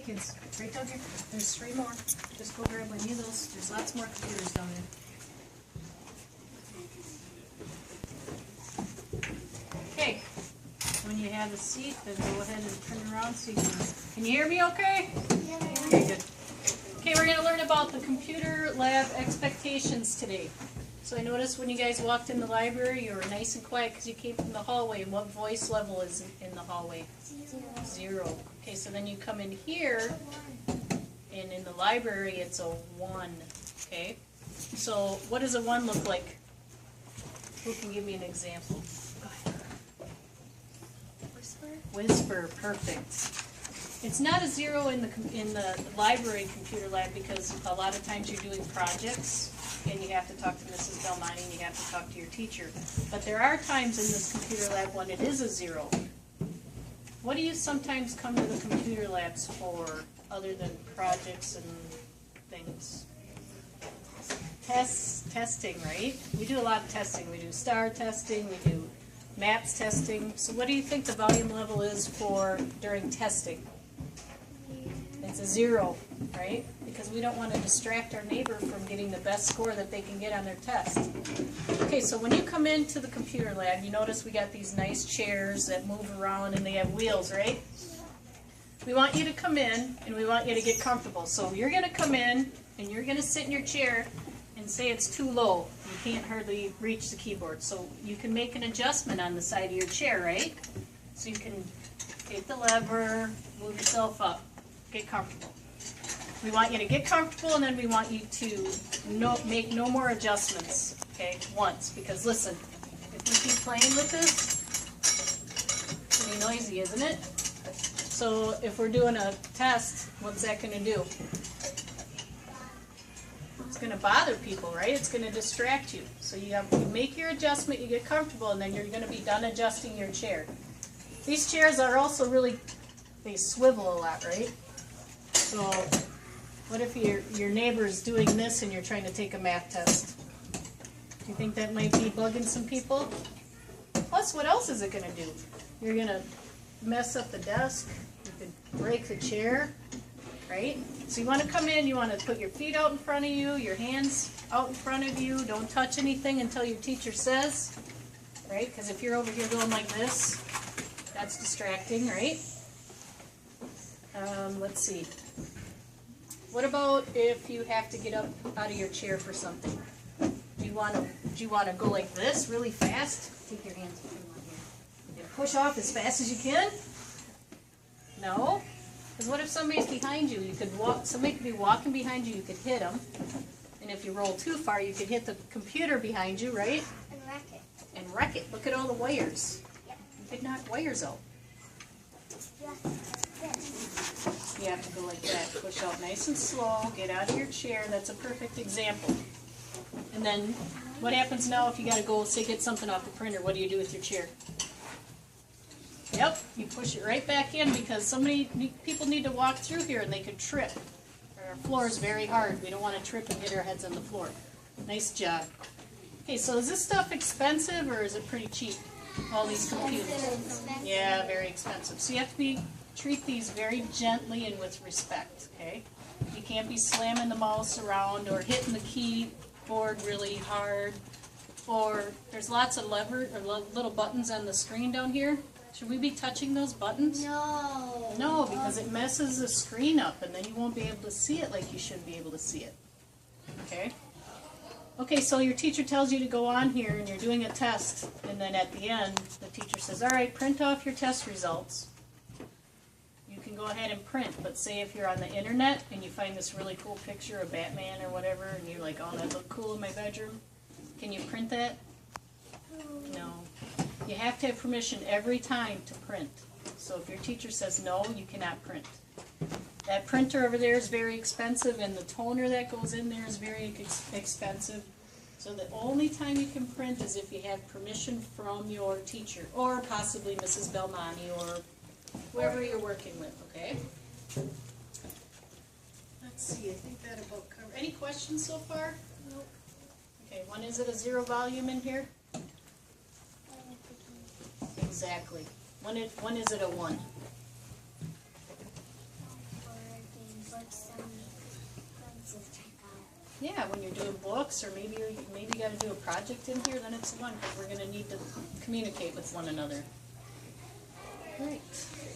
kids. Right down here. There's 3 more. Just go grab one of those. There's lots more computers down there. Okay. When you have a seat, then go ahead and turn around so you can you hear me okay? Yeah. Okay, good. Okay, we're going to learn about the computer lab expectations today. So I noticed when you guys walked in the library, you were nice and quiet because you came from the hallway. What voice level is in the hallway? 0. Okay, so then you come in here, and in the library it's a 1. Okay? So what does a 1 look like? Who can give me an example? Go ahead. Whisper, perfect. It's not a 0 in the library computer lab because a lot of times you're doing projects and you have to talk to Mrs. Belmonte and you have to talk to your teacher. But there are times in this computer lab when it is a 0. What do you sometimes come to the computer labs for other than projects and things? Testing, right? We do a lot of testing. We do STAR testing, we do MAPS testing. So what do you think the volume level is for during testing? It's a 0, right? Because we don't want to distract our neighbor from getting the best score that they can get on their test. Okay, so when you come into the computer lab, you notice we got these nice chairs that move around and they have wheels, right? We want you to come in and we want you to get comfortable. So you're going to come in and you're going to sit in your chair and say it's too low. You can't hardly reach the keyboard. So you can make an adjustment on the side of your chair, right? So you can take the lever, move yourself up. Get comfortable. We want you to get comfortable, and then we want you to make no more adjustments, okay, once. Because listen, if we keep playing with this, it's pretty noisy, isn't it? So if we're doing a test, what's that going to do? It's going to bother people, right? It's going to distract you. So you make your adjustment, you get comfortable, and then you're going to be done adjusting your chair. These chairs are also really, they swivel a lot, right? So, what if your neighbor's doing this and you're trying to take a math test? Do you think that might be bugging some people? Plus, what else is it going to do? You're going to mess up the desk. You could break the chair, right? So you want to come in, you want to put your feet out in front of you, your hands out in front of you. Don't touch anything until your teacher says, right? Because if you're over here going like this, that's distracting, right? Let's see. What about if you have to get up out of your chair for something? Do you want to go like this really fast? Take your hands between my hand. And push off as fast as you can? No? Because what if somebody's behind you? Somebody could be walking behind you, you could hit them. And if you roll too far, you could hit the computer behind you, right? And wreck it. And wreck it. Look at all the wires. Yep. You could knock wires out. Yeah. You have to go like that. Push out nice and slow. Get out of your chair. That's a perfect example. And then what happens now if you got to go, say, get something off the printer? What do you do with your chair? Yep, you push it right back in because people need to walk through here and they could trip. Our floor is very hard. We don't want to trip and hit our heads on the floor. Nice job. Okay, so is this stuff expensive or is it pretty cheap? All these computers. Yeah, very expensive. So you have to treat these very gently and with respect, okay? You can't be slamming the mouse around or hitting the keyboard really hard. Or there's lots of little buttons on the screen down here. Should we be touching those buttons? No. No, because it messes the screen up and then you won't be able to see it like you should be able to see it. Okay? Okay, so your teacher tells you to go on here and you're doing a test, and then at the end, the teacher says, all right, print off your test results. You can go ahead and print, but say if you're on the internet and you find this really cool picture of Batman or whatever, and you're like, oh, that looked cool in my bedroom, can you print that? No. You have to have permission every time to print. So if your teacher says no, you cannot print. That printer over there is very expensive, and the toner that goes in there is very expensive. So the only time you can print is if you have permission from your teacher, or possibly Mrs. Belmonte, or whoever you're working with, okay? Let's see, I think that about covers. Any questions so far? Nope. Okay, when is it a 0 volume in here? Exactly. When is it a 1? Yeah, when you're doing books, or maybe you got to do a project in here, then it's 1, because we're going to need to communicate with one another. Great.